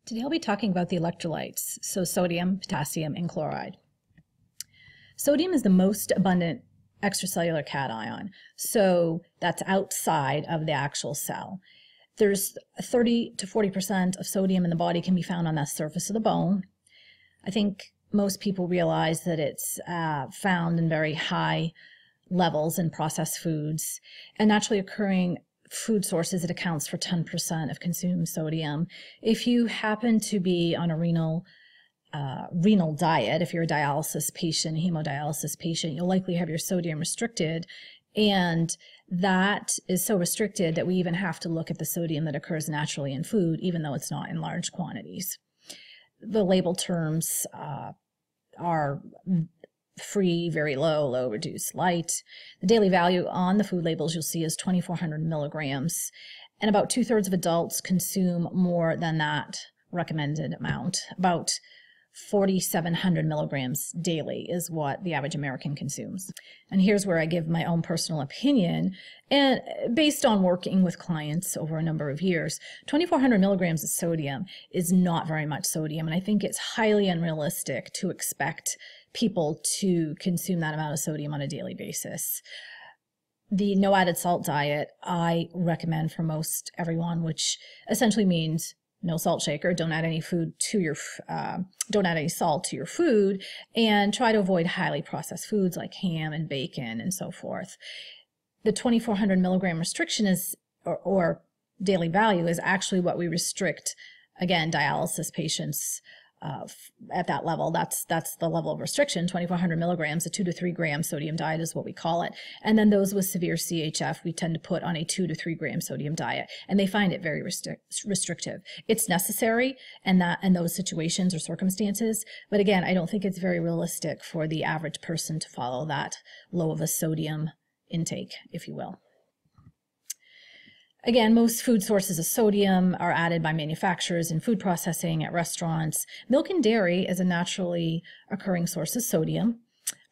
Today I'll be talking about the electrolytes, so sodium, potassium, and chloride. Sodium is the most abundant extracellular cation, so that's outside of the actual cell. There's 30 to 40% of sodium in the body can be found on the surface of the bone. I think most people realize that it's found in very high levels in processed foods, and naturally occurring food sources, it accounts for 10% of consumed sodium. If you happen to be on a renal diet, if you're a dialysis patient, hemodialysis patient, you'll likely have your sodium restricted, and that is so restricted that we even have to look at the sodium that occurs naturally in food, even though it's not in large quantities. The label terms are free, very low, low, reduced, light. The daily value on the food labels you'll see is 2,400 milligrams, and about 2/3 of adults consume more than that recommended amount. About 4,700 milligrams daily is what the average American consumes. And here's where I give my own personal opinion, and based on working with clients over a number of years, 2,400 milligrams of sodium is not very much sodium, and I think it's highly unrealistic to expect people to consume that amount of sodium on a daily basis. The no added salt diet I recommend for most everyone, which essentially means no salt shaker, don't add any food to your don't add any salt to your food, and try to avoid highly processed foods like ham and bacon and so forth. The 2,400 milligram restriction is or daily value is actually what we restrict, again, dialysis patients at that level. That's the level of restriction. 2,400 milligrams, a 2 to 3 gram sodium diet is what we call it. And then those with severe CHF, we tend to put on a 2 to 3 gram sodium diet, and they find it very restrictive. It's necessary in those situations or circumstances, but again, I don't think it's very realistic for the average person to follow that low of a sodium intake, if you will. Again, most food sources of sodium are added by manufacturers in food processing at restaurants. Milk and dairy is a naturally occurring source of sodium.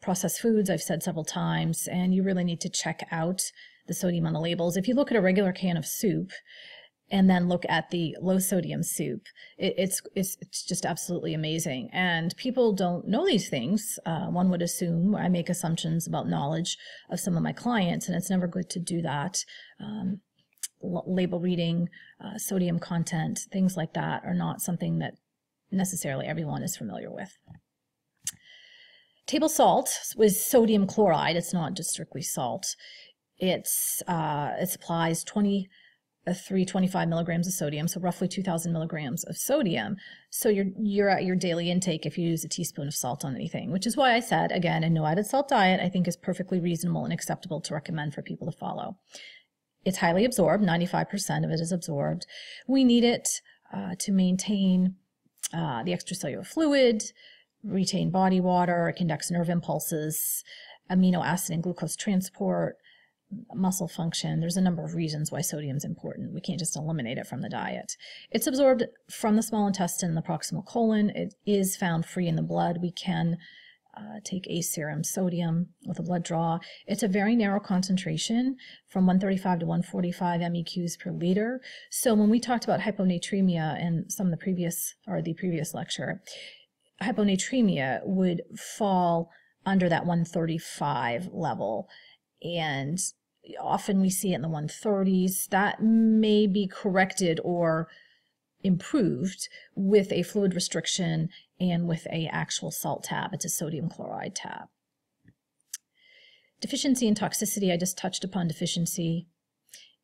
Processed foods, I've said several times, and you really need to check out the sodium on the labels. If you look at a regular can of soup and then look at the low sodium soup, it's just absolutely amazing. And people don't know these things. One would assume, I make assumptions about knowledge of some of my clients, and it's never good to do that. Label reading, sodium content, things like that are not something that necessarily everyone is familiar with. Table salt with sodium chloride, it's not just strictly salt. It supplies 25 milligrams of sodium, so roughly 2,000 milligrams of sodium. So you're at your daily intake if you use a teaspoon of salt on anything, which is why I said, again, a no added salt diet I think is perfectly reasonable and acceptable to recommend for people to follow. It's highly absorbed, 95% of it is absorbed. We need it to maintain the extracellular fluid, retain body water, conducts nerve impulses, amino acid and glucose transport, muscle function. There's a number of reasons why sodium is important. We can't just eliminate it from the diet. It's absorbed from the small intestine and the proximal colon. It is found free in the blood. We can take a serum sodium with a blood draw. It's a very narrow concentration, from 135 to 145 MEQs per liter. So when we talked about hyponatremia in the previous lecture, hyponatremia would fall under that 135 level, and often we see it in the 130s. That may be corrected or improved with a fluid restriction and with a actual salt tab. It's a sodium chloride tab. Deficiency and toxicity, I just touched upon deficiency.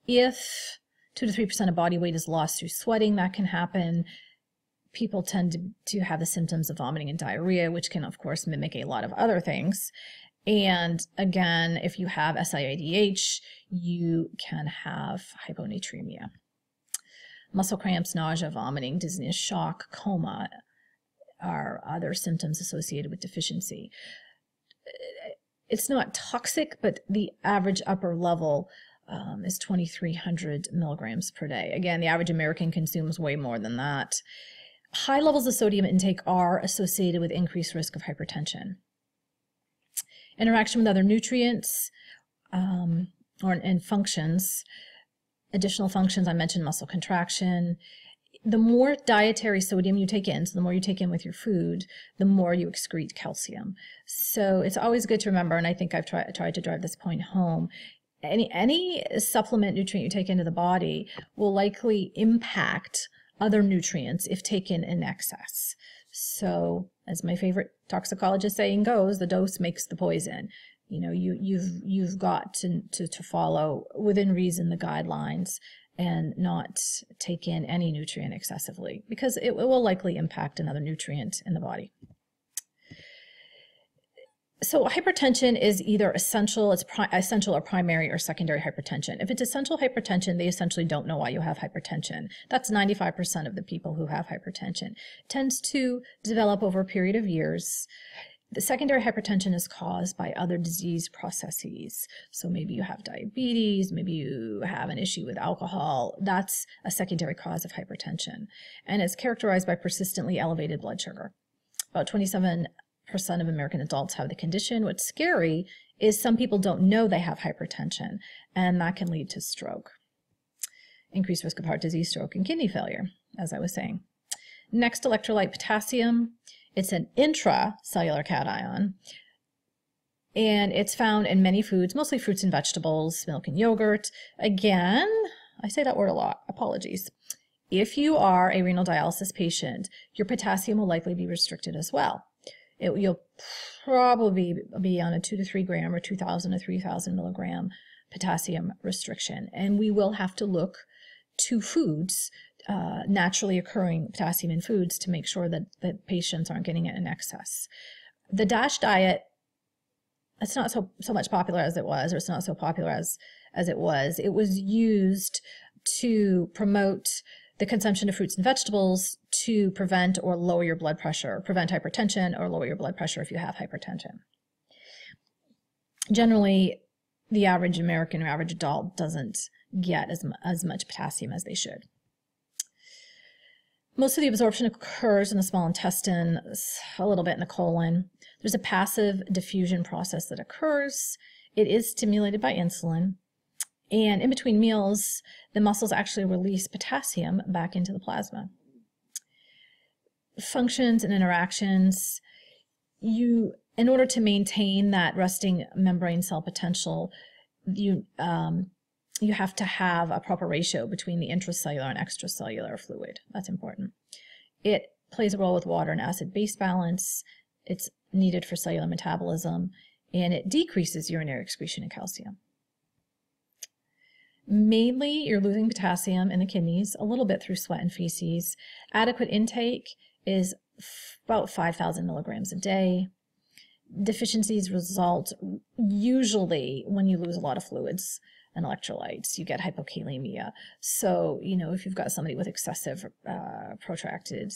If 2 to 3% of body weight is lost through sweating, that can happen. People tend to have the symptoms of vomiting and diarrhea, which can of course mimic a lot of other things. And again, if you have SIADH, you can have hyponatremia. Muscle cramps, nausea, vomiting, dizziness, shock, coma are other symptoms associated with deficiency. It's not toxic, but the average upper level is 2,300 milligrams per day. Again, the average American consumes way more than that. High levels of sodium intake are associated with increased risk of hypertension. Interaction with other nutrients and functions. Additional functions, I mentioned muscle contraction. the more dietary sodium you take in, so the more you take in with your food, the more you excrete calcium. So it's always good to remember, and I think I've tried to drive this point home, any supplement nutrient you take into the body will likely impact other nutrients if taken in excess. So as my favorite toxicologist saying goes, the dose makes the poison. You know, you've got to follow within reason the guidelines and not take in any nutrient excessively, because it will likely impact another nutrient in the body. So hypertension is either essential, essential or primary or secondary hypertension. If it's essential hypertension, they essentially don't know why you have hypertension. That's 95% of the people who have hypertension. It tends to develop over a period of years. The secondary hypertension is caused by other disease processes. So maybe you have diabetes, maybe you have an issue with alcohol. That's a secondary cause of hypertension. And it's characterized by persistently elevated blood sugar. About 27% of American adults have the condition. What's scary is some people don't know they have hypertension, and that can lead to stroke. Increased risk of heart disease, stroke, and kidney failure, as I was saying. Next electrolyte, potassium. It's an intracellular cation, and it's found in many foods, mostly fruits and vegetables, milk and yogurt. Again, I say that word a lot, apologies. If you are a renal dialysis patient, your potassium will likely be restricted as well. You'll probably be on a 2 to 3 gram or 2,000 to 3,000 milligram potassium restriction, and we will have to look to foods, naturally occurring potassium in foods, to make sure that patients aren't getting it in excess. The DASH diet, it's not so much popular as it was, or it's not so popular as it was. It was used to promote the consumption of fruits and vegetables to prevent or lower your blood pressure, prevent hypertension or lower your blood pressure if you have hypertension. Generally, the average American or average adult doesn't get as much potassium as they should. Most of the absorption occurs in the small intestine, a little bit in the colon. There's a passive diffusion process that occurs. It is stimulated by insulin. And in between meals, the muscles actually release potassium back into the plasma. Functions and interactions. In order to maintain that resting membrane cell potential, you have to have a proper ratio between the intracellular and extracellular fluid. That's important. It plays a role with water and acid-base balance. It's needed for cellular metabolism, and it decreases urinary excretion of calcium. Mainly, you're losing potassium in the kidneys, a little bit through sweat and feces. Adequate intake is about 5,000 milligrams a day. Deficiencies result usually when you lose a lot of fluids and electrolytes. You get hypokalemia. So, if you've got somebody with excessive protracted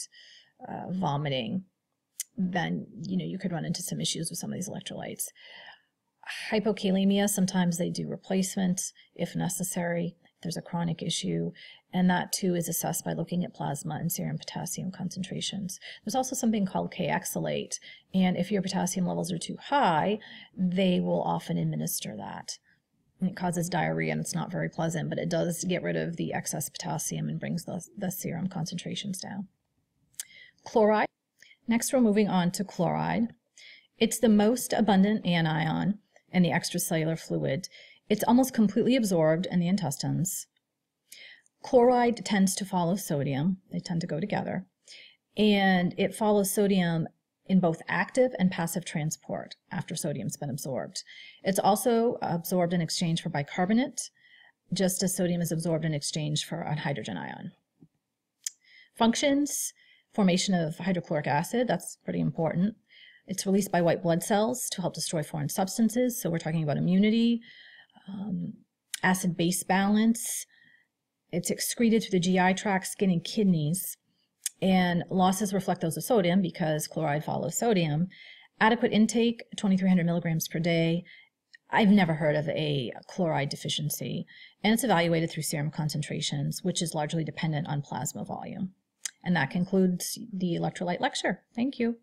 vomiting, then, you could run into some issues with some of these electrolytes. Hypokalemia, sometimes they do replacement if necessary. There's a chronic issue, and that too is assessed by looking at plasma and serum potassium concentrations. There's also something called K-exalate, and if your potassium levels are too high, they will often administer that. And it causes diarrhea, and it's not very pleasant, but it does get rid of the excess potassium and brings the serum concentrations down. Chloride. Next, we're moving on to chloride. It's the most abundant anion in the extracellular fluid. It's almost completely absorbed in the intestines. Chloride tends to follow sodium. They tend to go together. And it follows sodium in both active and passive transport after sodium's been absorbed. It's also absorbed in exchange for bicarbonate, just as sodium is absorbed in exchange for a hydrogen ion. Functions: formation of hydrochloric acid, that's pretty important. It's released by white blood cells to help destroy foreign substances, so we're talking about immunity. Acid-base balance. It's excreted through the GI tract, skin, and kidneys. And losses reflect those of sodium because chloride follows sodium. Adequate intake, 2,300 milligrams per day. I've never heard of a chloride deficiency. And it's evaluated through serum concentrations, which is largely dependent on plasma volume. And that concludes the electrolyte lecture. Thank you.